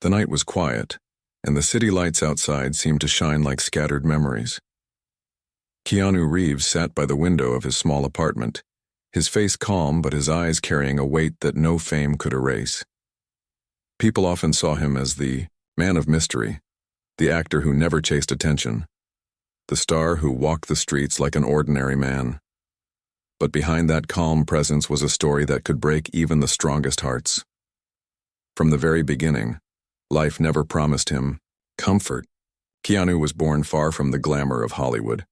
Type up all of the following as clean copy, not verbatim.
The night was quiet, and the city lights outside seemed to shine like scattered memories. Keanu Reeves sat by the window of his small apartment, his face calm but his eyes carrying a weight that no fame could erase. People often saw him as the man of mystery, the actor who never chased attention, the star who walked the streets like an ordinary man. But behind that calm presence was a story that could break even the strongest hearts. From the very beginning, life never promised him comfort. Keanu was born far from the glamour of Hollywood.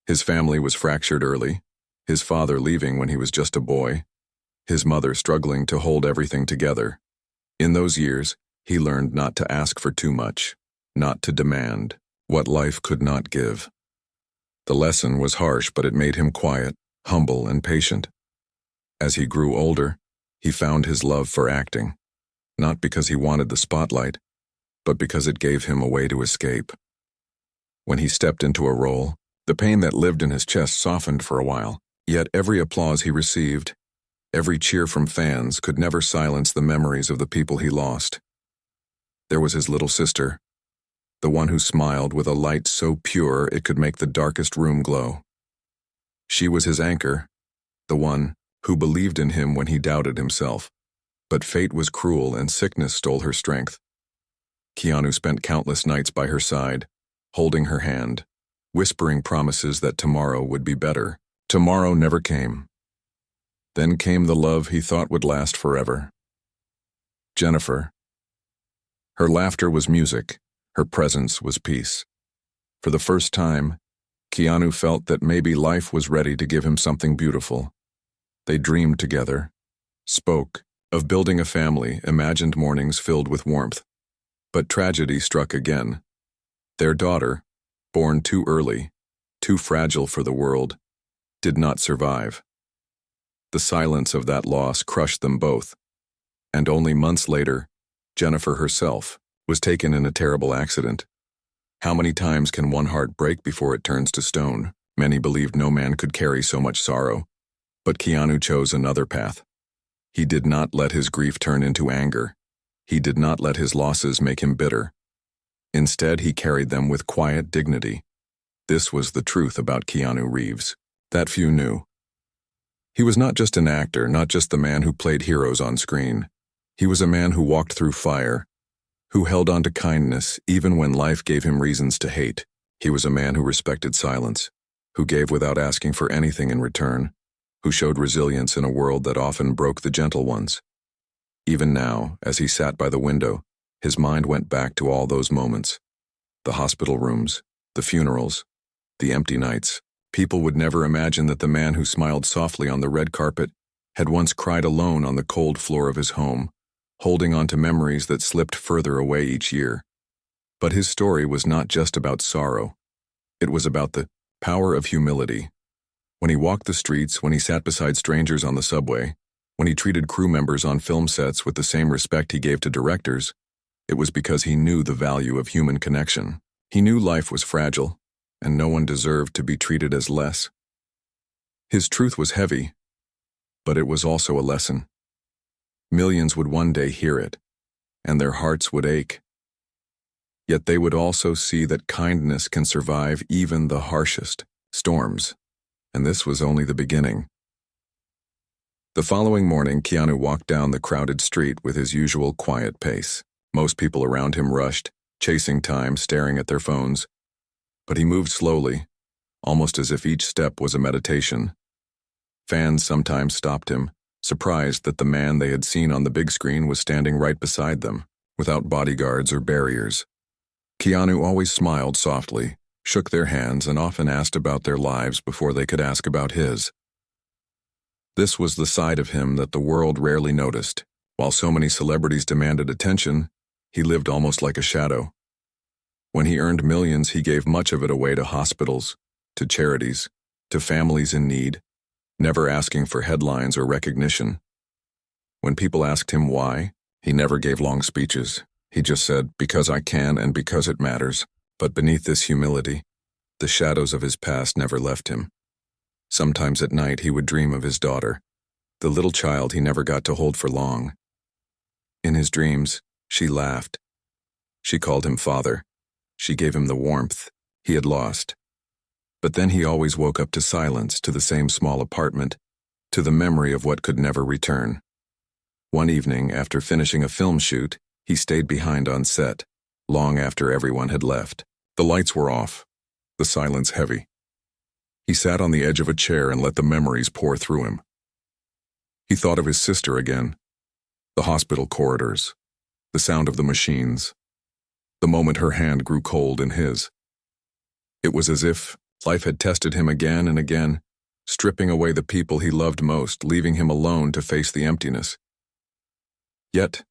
His family was fractured early, his father leaving when he was just a boy, his mother struggling to hold everything together. In those years, he learned not to ask for too much, not to demand what life could not give. The lesson was harsh, but it made him quiet, humble, and patient. As he grew older, he found his love for acting, not because he wanted the spotlight, but because it gave him a way to escape. When he stepped into a role, the pain that lived in his chest softened for a while, yet every applause he received, every cheer from fans could never silence the memories of the people he lost. There was his little sister, the one who smiled with a light so pure it could make the darkest room glow. She was his anchor, the one who believed in him when he doubted himself. But fate was cruel and sickness stole her strength. Keanu spent countless nights by her side, holding her hand, whispering promises that tomorrow would be better. Tomorrow never came. Then came the love he thought would last forever. Jennifer. Her laughter was music, her presence was peace. For the first time, Keanu felt that maybe life was ready to give him something beautiful. They dreamed together, spoke of building a family, imagined mornings filled with warmth. But tragedy struck again. Their daughter, born too early, too fragile for the world, did not survive. The silence of that loss crushed them both, and only months later, Jennifer herself was taken in a terrible accident. How many times can one heart break before it turns to stone? Many believed no man could carry so much sorrow, but Keanu chose another path. He did not let his grief turn into anger. He did not let his losses make him bitter. Instead, he carried them with quiet dignity. This was the truth about Keanu Reeves that few knew. He was not just an actor, not just the man who played heroes on screen. He was a man who walked through fire, who held on to kindness even when life gave him reasons to hate. He was a man who respected silence, who gave without asking for anything in return, who showed resilience in a world that often broke the gentle ones. Even now, as he sat by the window, his mind went back to all those moments. The hospital rooms, the funerals, the empty nights. People would never imagine that the man who smiled softly on the red carpet had once cried alone on the cold floor of his home, holding on to memories that slipped further away each year. But his story was not just about sorrow. It was about the power of humility. When he walked the streets, when he sat beside strangers on the subway, when he treated crew members on film sets with the same respect he gave to directors, it was because he knew the value of human connection. He knew life was fragile, and no one deserved to be treated as less. His truth was heavy, but it was also a lesson. Millions would one day hear it, and their hearts would ache. Yet they would also see that kindness can survive even the harshest storms, and this was only the beginning. The following morning, Keanu walked down the crowded street with his usual quiet pace. Most people around him rushed, chasing time, staring at their phones. But he moved slowly, almost as if each step was a meditation. Fans sometimes stopped him, surprised that the man they had seen on the big screen was standing right beside them, without bodyguards or barriers. Keanu always smiled softly, shook their hands, and often asked about their lives before they could ask about his. This was the side of him that the world rarely noticed. While so many celebrities demanded attention, he lived almost like a shadow. When he earned millions, he gave much of it away to hospitals, to charities, to families in need, never asking for headlines or recognition. When people asked him why, he never gave long speeches. He just said, "Because I can and because it matters." But beneath this humility, the shadows of his past never left him. Sometimes at night he would dream of his daughter, the little child he never got to hold for long. In his dreams, she laughed, She called him father. She gave him the warmth he had lost. But then he always woke up to silence, to the same small apartment, to the memory of what could never return. One evening, after finishing a film shoot, he stayed behind on set, long after everyone had left. The lights were off, the silence heavy. He sat on the edge of a chair and let the memories pour through him. He thought of his sister again, the hospital corridors, the sound of the machines, the moment her hand grew cold in his. It was as if life had tested him again and again, stripping away the people he loved most, leaving him alone to face the emptiness. Yet,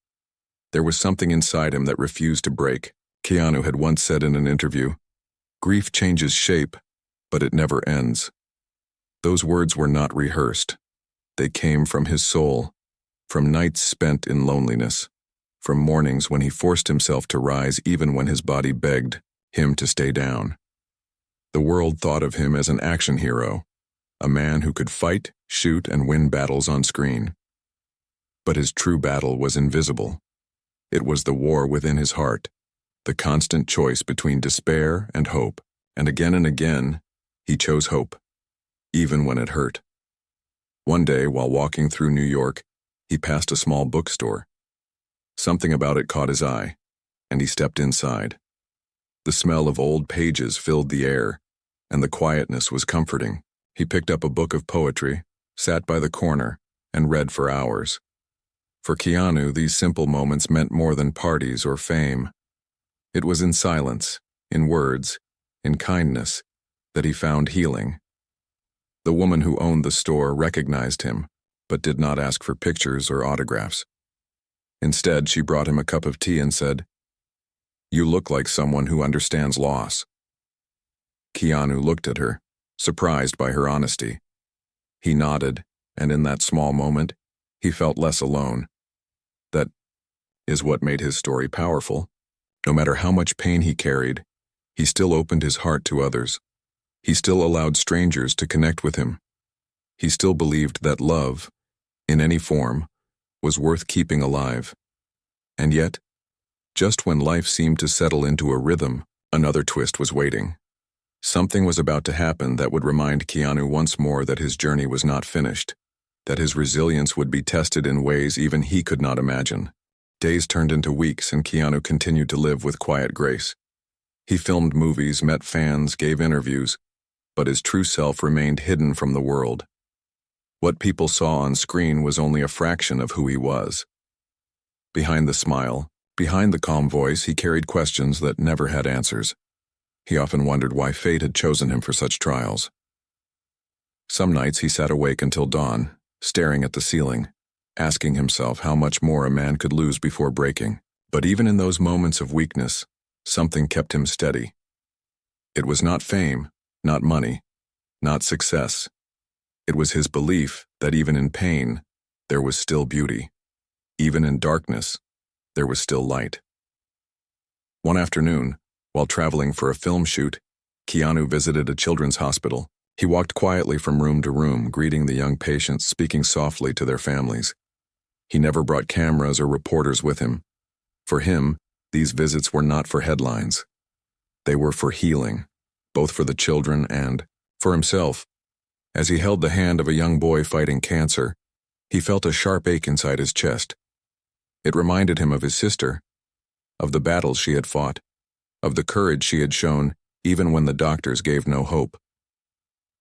there was something inside him that refused to break. Keanu had once said in an interview, "Grief changes shape, but it never ends." Those words were not rehearsed. They came from his soul, from nights spent in loneliness, from mornings when he forced himself to rise even when his body begged him to stay down. The world thought of him as an action hero, a man who could fight, shoot, and win battles on screen. But his true battle was invisible. It was the war within his heart, the constant choice between despair and hope, and again, he chose hope, even when it hurt. One day, while walking through New York, he passed a small bookstore. Something about it caught his eye, and he stepped inside. The smell of old pages filled the air, and the quietness was comforting. He picked up a book of poetry, sat by the corner, and read for hours. For Keanu, these simple moments meant more than parties or fame. It was in silence, in words, in kindness, that he found healing. The woman who owned the store recognized him, but did not ask for pictures or autographs. Instead, she brought him a cup of tea and said, "You look like someone who understands loss." Keanu looked at her, surprised by her honesty. He nodded, and in that small moment, he felt less alone. That is what made his story powerful. No matter how much pain he carried, he still opened his heart to others. He still allowed strangers to connect with him. He still believed that love, in any form, was worth keeping alive. And yet, just when life seemed to settle into a rhythm, another twist was waiting. Something was about to happen that would remind Keanu once more that his journey was not finished, that his resilience would be tested in ways even he could not imagine. Days turned into weeks, and Keanu continued to live with quiet grace. He filmed movies, met fans, gave interviews, but his true self remained hidden from the world. What people saw on screen was only a fraction of who he was. Behind the smile, behind the calm voice, he carried questions that never had answers. He often wondered why fate had chosen him for such trials. Some nights he sat awake until dawn, staring at the ceiling, asking himself how much more a man could lose before breaking. But even in those moments of weakness, something kept him steady. It was not fame, not money, not success. It was his belief that even in pain, there was still beauty. Even in darkness, there was still light. One afternoon, while traveling for a film shoot, Keanu visited a children's hospital. He walked quietly from room to room, greeting the young patients, speaking softly to their families. He never brought cameras or reporters with him. For him, these visits were not for headlines. They were for healing, both for the children and for himself. As he held the hand of a young boy fighting cancer, he felt a sharp ache inside his chest. It reminded him of his sister, of the battles she had fought, of the courage she had shown even when the doctors gave no hope.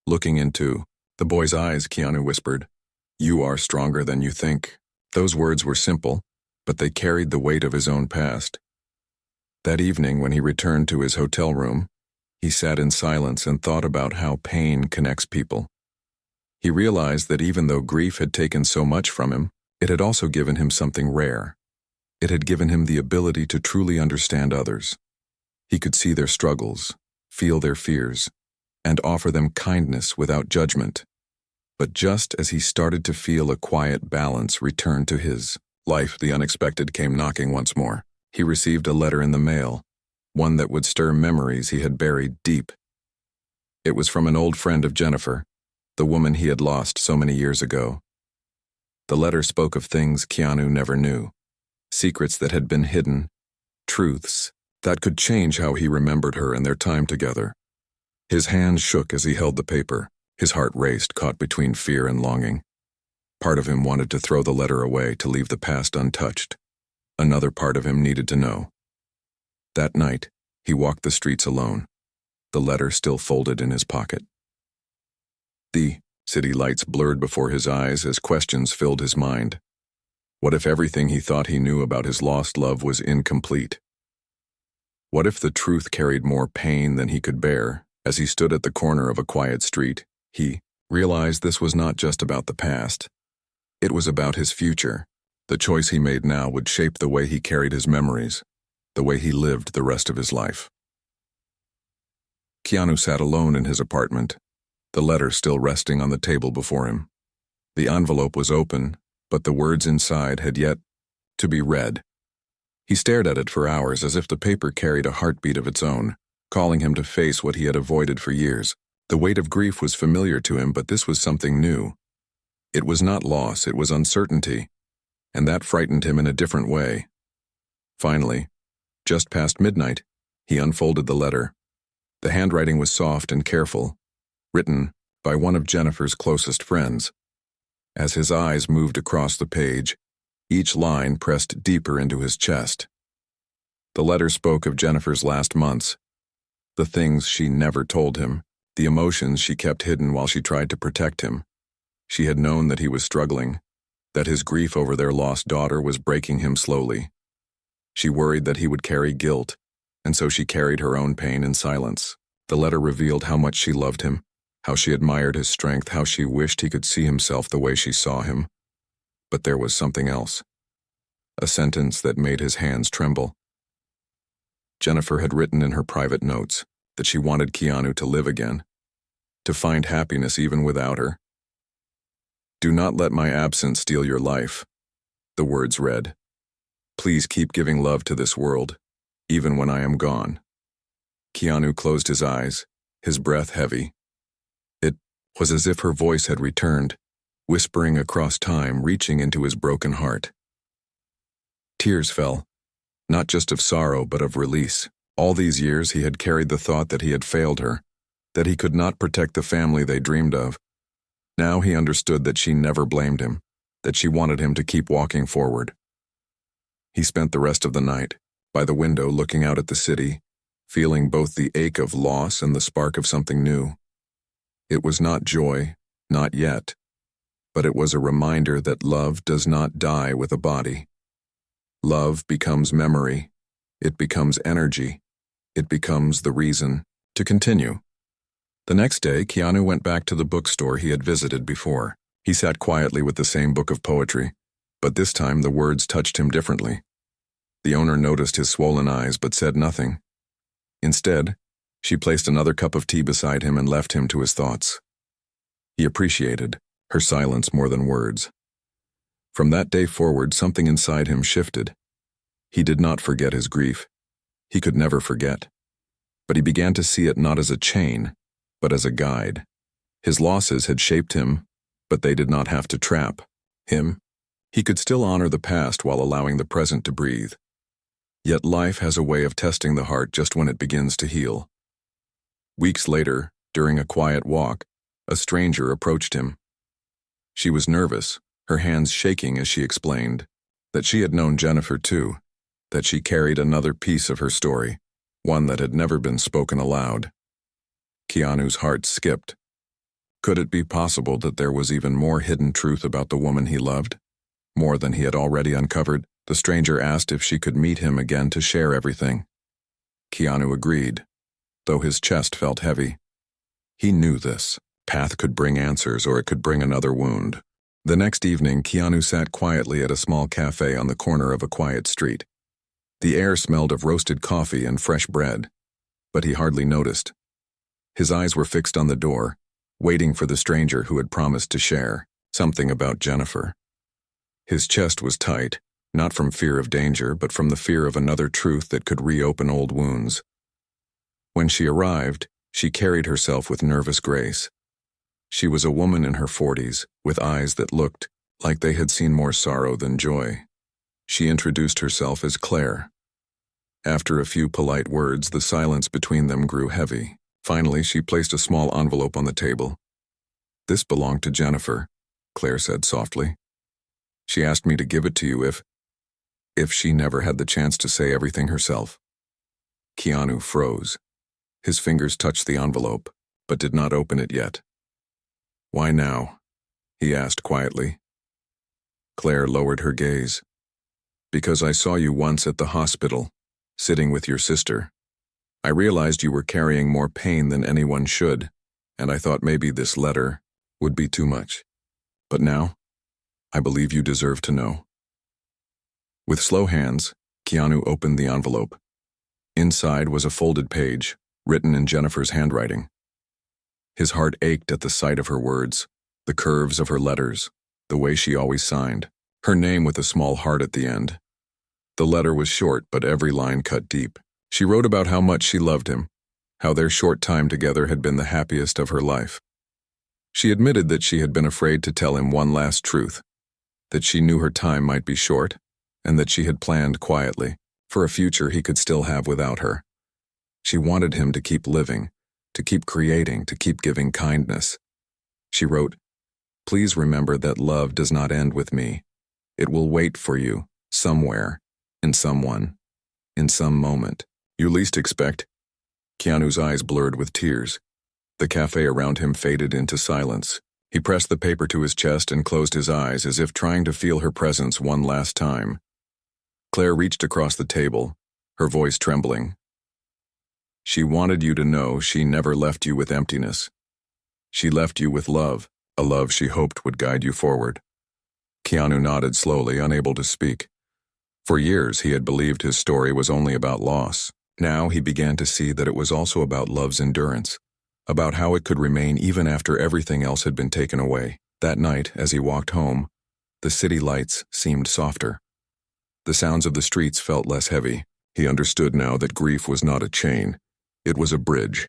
Looking into the boy's eyes, Keanu whispered, "You are stronger than you think." Those words were simple, but they carried the weight of his own past. That evening, when he returned to his hotel room, he sat in silence and thought about how pain connects people. He realized that even though grief had taken so much from him, it had also given him something rare. It had given him the ability to truly understand others. He could see their struggles, feel their fears, and offer them kindness without judgment. But just as he started to feel a quiet balance return to his life, the unexpected came knocking once more. He received a letter in the mail, one that would stir memories he had buried deep. It was from an old friend of Jennifer, the woman he had lost so many years ago. The letter spoke of things Keanu never knew, secrets that had been hidden, truths That could change how he remembered her and their time together. His hands shook as he held the paper. His heart raced, caught between fear and longing. Part of him wanted to throw the letter away, to leave the past untouched. Another part of him needed to know. That night, he walked the streets alone, the letter still folded in his pocket. The city lights blurred before his eyes as questions filled his mind. What if everything he thought he knew about his lost love was incomplete? What if the truth carried more pain than he could bear? As he stood at the corner of a quiet street, he realized this was not just about the past. It was about his future. The choice he made now would shape the way he carried his memories, the way he lived the rest of his life. Keanu sat alone in his apartment, the letter still resting on the table before him. The envelope was open, but the words inside had yet to be read. He stared at it for hours as if the paper carried a heartbeat of its own, calling him to face what he had avoided for years. The weight of grief was familiar to him, but this was something new. It was not loss, it was uncertainty, and that frightened him in a different way. Finally, just past midnight, he unfolded the letter. The handwriting was soft and careful, written by one of Jennifer's closest friends. As his eyes moved across the page, each line pressed deeper into his chest. The letter spoke of Jennifer's last months, the things she never told him, the emotions she kept hidden while she tried to protect him. She had known that he was struggling, that his grief over their lost daughter was breaking him slowly. She worried that he would carry guilt, and so she carried her own pain in silence. The letter revealed how much she loved him, how she admired his strength, how she wished he could see himself the way she saw him. But there was something else. A sentence that made his hands tremble. Jennifer had written in her private notes that she wanted Keanu to live again, to find happiness even without her. "Do not let my absence steal your life," the words read. "Please keep giving love to this world, even when I am gone." Keanu closed his eyes, his breath heavy. It was as if her voice had returned, whispering across time, reaching into his broken heart. Tears fell, not just of sorrow but of release. All these years he had carried the thought that he had failed her, that he could not protect the family they dreamed of. Now he understood that she never blamed him, that she wanted him to keep walking forward. He spent the rest of the night by the window looking out at the city, feeling both the ache of loss and the spark of something new. It was not joy, not yet, but it was a reminder that love does not die with a body. Love becomes memory, it becomes energy, it becomes the reason to continue. The next day, Keanu went back to the bookstore he had visited before. He sat quietly with the same book of poetry, but this time the words touched him differently. The owner noticed his swollen eyes but said nothing. Instead, she placed another cup of tea beside him and left him to his thoughts. He appreciated her silence more than words. From that day forward, something inside him shifted. He did not forget his grief. He could never forget. But he began to see it not as a chain, but as a guide. His losses had shaped him, but they did not have to trap him. He could still honor the past while allowing the present to breathe. Yet life has a way of testing the heart just when it begins to heal. Weeks later, during a quiet walk, a stranger approached him. She was nervous, her hands shaking as she explained that she had known Jennifer too, that she carried another piece of her story, one that had never been spoken aloud. Keanu's heart skipped. Could it be possible that there was even more hidden truth about the woman he loved? More than he had already uncovered? The stranger asked if she could meet him again to share everything. Keanu agreed, though his chest felt heavy. He knew this path could bring answers, or it could bring another wound. The next evening, Keanu sat quietly at a small cafe on the corner of a quiet street. The air smelled of roasted coffee and fresh bread, but he hardly noticed. His eyes were fixed on the door, waiting for the stranger who had promised to share something about Jennifer. His chest was tight, not from fear of danger, but from the fear of another truth that could reopen old wounds. When she arrived, she carried herself with nervous grace. She was a woman in her 40s, with eyes that looked like they had seen more sorrow than joy. She introduced herself as Claire. After a few polite words, the silence between them grew heavy. Finally, she placed a small envelope on the table. "This belonged to Jennifer," Claire said softly. "She asked me to give it to you if she never had the chance to say everything herself." Keanu froze. His fingers touched the envelope, but did not open it yet. "Why now?" he asked quietly. Claire lowered her gaze. "Because I saw you once at the hospital, sitting with your sister. I realized you were carrying more pain than anyone should, and I thought maybe this letter would be too much. But now, I believe you deserve to know." With slow hands, Keanu opened the envelope. Inside was a folded page, written in Jennifer's handwriting. His heart ached at the sight of her words, the curves of her letters, the way she always signed, her name with a small heart at the end. The letter was short, but every line cut deep. She wrote about how much she loved him, how their short time together had been the happiest of her life. She admitted that she had been afraid to tell him one last truth, that she knew her time might be short, and that she had planned quietly for a future he could still have without her. She wanted him to keep living, to keep creating, to keep giving kindness. She wrote, "Please remember that love does not end with me. It will wait for you, somewhere, in someone, in some moment you least expect." Keanu's eyes blurred with tears. The cafe around him faded into silence. He pressed the paper to his chest and closed his eyes as if trying to feel her presence one last time. Claire reached across the table, her voice trembling. "She wanted you to know she never left you with emptiness. She left you with love, a love she hoped would guide you forward." Keanu nodded slowly, unable to speak. For years, he had believed his story was only about loss. Now he began to see that it was also about love's endurance, about how it could remain even after everything else had been taken away. That night, as he walked home, the city lights seemed softer. The sounds of the streets felt less heavy. He understood now that grief was not a chain. It was a bridge.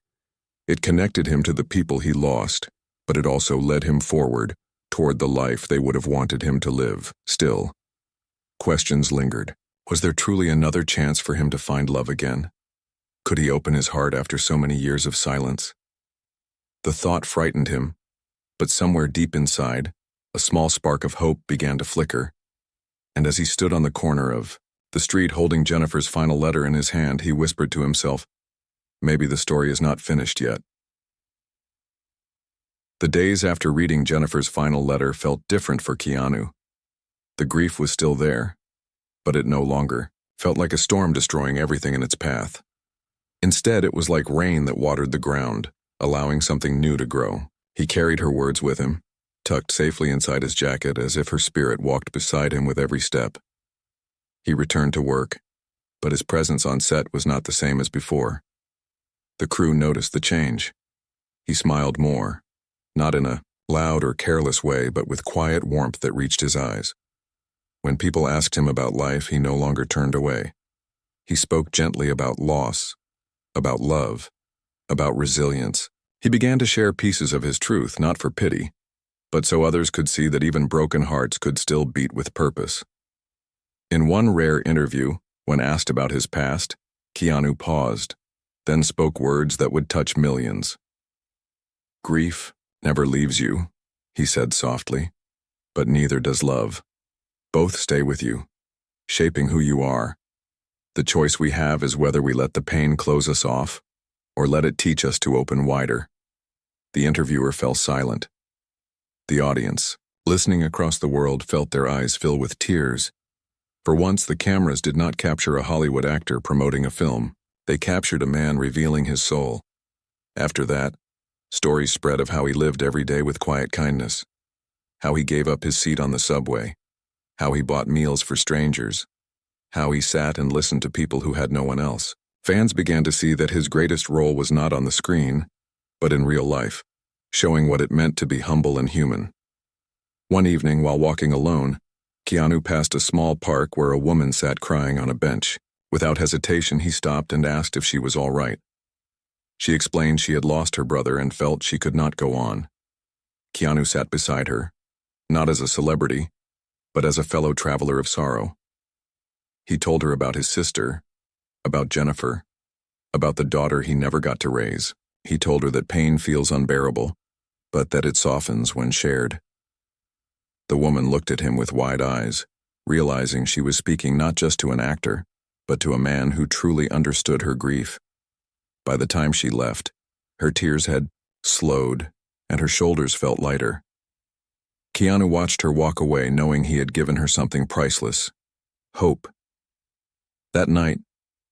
It connected him to the people he lost, but it also led him forward, toward the life they would have wanted him to live. Still, questions lingered. Was there truly another chance for him to find love again? Could he open his heart after so many years of silence? The thought frightened him, but somewhere deep inside, a small spark of hope began to flicker. And as he stood on the corner of the street holding Jennifer's final letter in his hand, he whispered to himself, "Maybe the story is not finished yet." The days after reading Jennifer's final letter felt different for Keanu. The grief was still there, but it no longer felt like a storm destroying everything in its path. Instead, it was like rain that watered the ground, allowing something new to grow. He carried her words with him, tucked safely inside his jacket as if her spirit walked beside him with every step. He returned to work, but his presence on set was not the same as before. The crew noticed the change. He smiled more, not in a loud or careless way, but with quiet warmth that reached his eyes. When people asked him about life, he no longer turned away. He spoke gently about loss, about love, about resilience. He began to share pieces of his truth, not for pity, but so others could see that even broken hearts could still beat with purpose. In one rare interview, when asked about his past, Keanu paused, then spoke words that would touch millions. "Grief never leaves you," he said softly, "but neither does love. Both stay with you, shaping who you are. The choice we have is whether we let the pain close us off or let it teach us to open wider." The interviewer fell silent. The audience, listening across the world, felt their eyes fill with tears. For once, the cameras did not capture a Hollywood actor promoting a film. They captured a man revealing his soul. After that, stories spread of how he lived every day with quiet kindness, how he gave up his seat on the subway, how he bought meals for strangers, how he sat and listened to people who had no one else. Fans began to see that his greatest role was not on the screen, but in real life, showing what it meant to be humble and human. One evening, while walking alone, Keanu passed a small park where a woman sat crying on a bench. Without hesitation, he stopped and asked if she was all right. She explained she had lost her brother and felt she could not go on. Keanu sat beside her, not as a celebrity, but as a fellow traveler of sorrow. He told her about his sister, about Jennifer, about the daughter he never got to raise. He told her that pain feels unbearable, but that it softens when shared. The woman looked at him with wide eyes, realizing she was speaking not just to an actor, but to a man who truly understood her grief. By the time she left, her tears had slowed, and her shoulders felt lighter. Keanu watched her walk away, knowing he had given her something priceless: hope. That night,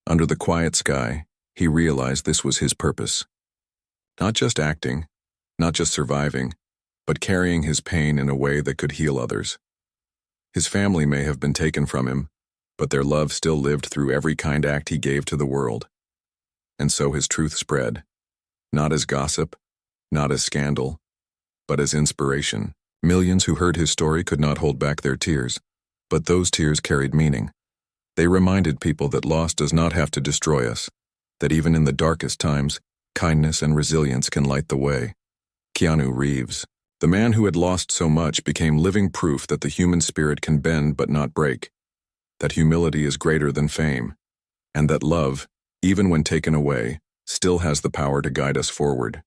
under the quiet sky, he realized this was his purpose. Not just acting, not just surviving, but carrying his pain in a way that could heal others. His family may have been taken from him, but their love still lived through every kind act he gave to the world. And so his truth spread, not as gossip, not as scandal, but as inspiration. Millions who heard his story could not hold back their tears, but those tears carried meaning. They reminded people that loss does not have to destroy us, that even in the darkest times, kindness and resilience can light the way. Keanu Reeves, the man who had lost so much, became living proof that the human spirit can bend but not break, that humility is greater than fame, and that love, even when taken away, still has the power to guide us forward.